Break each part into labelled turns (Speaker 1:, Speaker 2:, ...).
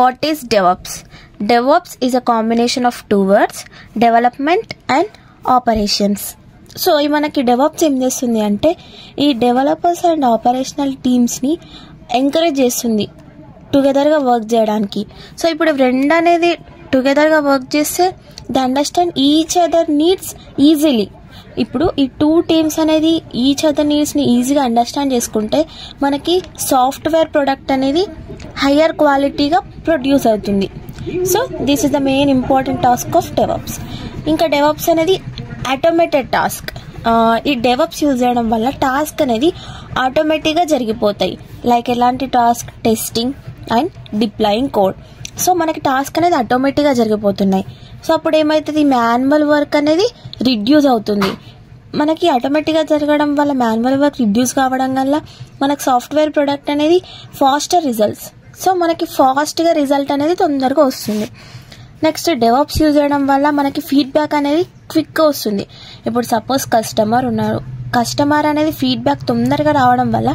Speaker 1: What is DevOps? DevOps is a combination of two words, development and operations. So ఈ మనకి develops ఏం చేస్తుంది అంటే ఈ డెవలపర్స్ అండ్ ఆపరేషనల్ టీమ్స్ని ఎంకరేజ్ చేస్తుంది టుగెదర్గా వర్క్ చేయడానికి. సో ఇప్పుడు రెండు అనేది టుగెదర్గా వర్క్ చేస్తే they understand each other needs easily. ఇప్పుడు ఈ టూ టీమ్స్ అనేది ఈచ్ అదర్ నీడ్స్ని ఈజీగా అండర్స్టాండ్ చేసుకుంటే మనకి సాఫ్ట్వేర్ ప్రొడక్ట్ అనేది హయ్యర్ క్వాలిటీగా ప్రొడ్యూస్ అవుతుంది. So this is the main important task of develops. ఇంకా డెవలప్స్ అనేది ఆటోమేటెడ్ టాస్క్. ఈ డెవలప్స్ యూజ్ చేయడం వల్ల టాస్క్ అనేది ఆటోమేటిక్గా జరిగిపోతాయి. లైక్ ఎలాంటి task, testing and deploying code. So మనకి టాస్క్ అనేది ఆటోమేటిక్గా జరిగిపోతున్నాయి. సో అప్పుడు ఏమవుతుంది, మాన్యువల్ వర్క్ అనేది రిడ్యూస్ అవుతుంది. మనకి ఆటోమేటిక్గా జరగడం వల్ల మాన్యువల్ వర్క్ రిడ్యూస్ కావడం వల్ల మనకు సాఫ్ట్వేర్ ప్రొడక్ట్ అనేది ఫాస్టర్ రిజల్ట్స్. సో మనకి ఫాస్ట్గా రిజల్ట్ అనేది తొందరగా వస్తుంది. నెక్స్ట్ డెవలప్స్ యూజ్ చేయడం వల్ల మనకి ఫీడ్బ్యాక్ అనేది క్విక్గా వస్తుంది. ఇప్పుడు సపోజ్ కస్టమర్ ఉన్నారు, కస్టమర్ అనేది ఫీడ్బ్యాక్ తొందరగా రావడం వల్ల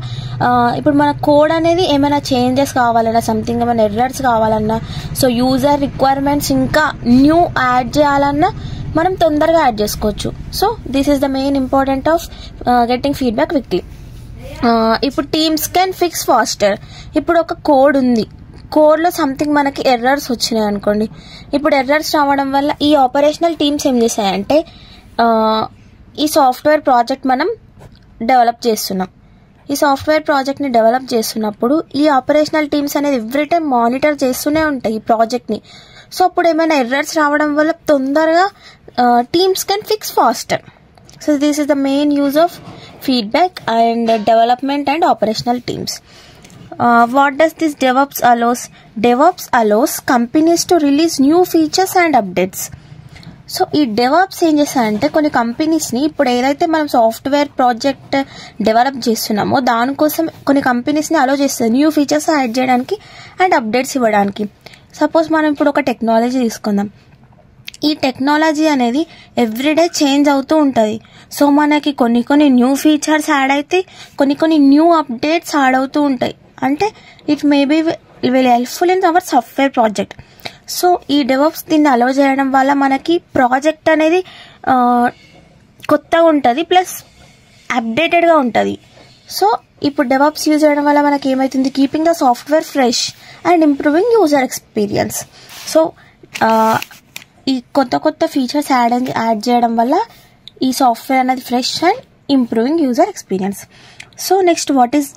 Speaker 1: ఇప్పుడు మన కోడ్ అనేది ఏమైనా చేంజెస్ కావాలన్నా, సంథింగ్ ఏమైనా ఎర్రర్స్ కావాలన్నా, సో యూజర్ రిక్వైర్మెంట్స్ ఇంకా న్యూ యాడ్ చేయాలన్నా మనం తొందరగా యాడ్ చేసుకోవచ్చు. So this is the main important of getting feedback quickly. ఇప్పుడు టీమ్స్ కెన్ ఫిక్స్ ఫాస్టర్. ఇప్పుడు ఒక కోడ్ ఉంది, కోడ్లో సంథింగ్ మనకి ఎర్రర్స్ వచ్చినాయి అనుకోండి. ఇప్పుడు ఎర్రర్స్ రావడం వల్ల ఈ ఆపరేషనల్ టీమ్స్ ఏం చేస్తాయంటే ఈ సాఫ్ట్వేర్ ప్రాజెక్ట్ మనం డెవలప్ చేస్తున్నాం. ఈ సాఫ్ట్వేర్ ప్రాజెక్ట్ని డెవలప్ చేస్తున్నప్పుడు ఈ ఆపరేషనల్ టీమ్స్ అనేది ఎవ్రీ టైం మానిటర్ చేస్తూనే ఉంటాయి ఈ ప్రాజెక్ట్ని. సో అప్పుడు ఏమైనా ఎర్రర్స్ రావడం వల్ల తొందరగా teams can fix faster. So this is the main use of feedback and development and operational teams. What does this DevOps allows? DevOps allows companies to release new features and updates. So ఈ develops ఏం చేస్తారంటే కొన్ని కంపెనీస్ని ఇప్పుడు ఏదైతే మనం software project develop చేస్తున్నామో దానికోసం కొన్ని కంపెనీస్ని అలో చేస్తుంది న్యూ ఫీచర్స్ యాడ్ చేయడానికి అండ్ అప్డేట్స్ ఇవ్వడానికి. సపోజ్ మనం ఇప్పుడు ఒక టెక్నాలజీ తీసుకుందాం. ఈ టెక్నాలజీ అనేది ఎవ్రీడే చేంజ్ అవుతూ ఉంటుంది. సో మనకి కొన్ని న్యూ ఫీచర్స్ యాడ్ అయితే కొన్ని న్యూ అప్డేట్స్ యాడ్ అవుతూ ఉంటాయి. అంటే it may be very helpful in our software project. So ఈ డెవలప్స్ దీన్ని అలౌ చేయడం వల్ల మనకి ప్రాజెక్ట్ అనేది కొత్తగా ఉంటుంది, ప్లస్ అప్డేటెడ్గా ఉంటుంది. సో ఇప్పుడు డెవలప్స్ యూజ్ చేయడం వల్ల మనకి ఏమవుతుంది, keeping the software fresh and improving user experience. So ఈ కొత్త ఫీచర్స్ యాడ్ చేయడం వల్ల ఈ సాఫ్ట్వేర్ అనేది fresh and improving user experience. So next what is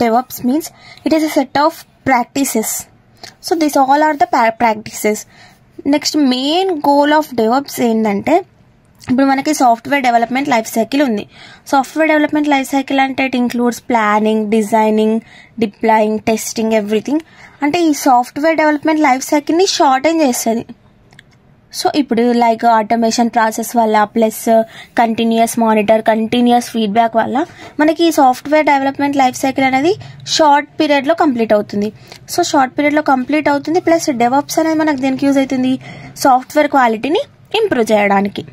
Speaker 1: DevOps means it is a set of practices. So these all are the practices. Next main goal of DevOps ఏంటంటే ఇప్పుడు మనకి software development life cycle ఉంది. Software development life cycle అంటే it includes planning, designing, deploying, testing, everything. అంటే ఈ software development life సైకిల్ని shorten చేస్తుంది. So ఇప్పుడు like automation process వల్ల plus continuous monitor, continuous feedback వల్ల మనకి ఈ సాఫ్ట్వేర్ డెవలప్మెంట్ లైఫ్ సైకిల్ అనేది షార్ట్ పీరియడ్లో కంప్లీట్ అవుతుంది. సో షార్ట్ పీరియడ్లో కంప్లీట్ అవుతుంది, ప్లస్ డెవలప్స్ అనేది మనకు దేనికి యూజ్ అవుతుంది, సాఫ్ట్వేర్ క్వాలిటీని ఇంప్రూవ్ చేయడానికి.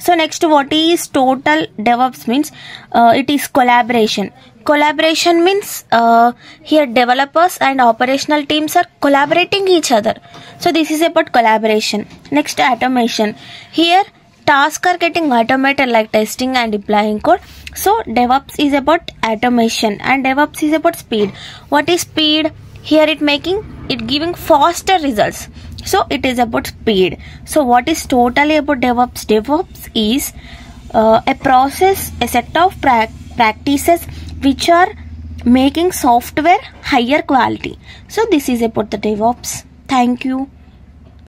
Speaker 1: So next what is total DevOps means it is collaboration. Collaboration means here developers and operational teams are collaborating each other. So this is about collaboration. Next automation. Here tasks are getting automated like testing and deploying code. So DevOps is about automation and DevOps is about speed. What is speed? Here it giving faster results. So it is about speed. So what is totally about DevOps? DevOps is a process, a set of practices which are making software higher quality. So this is about the DevOps. Thank you.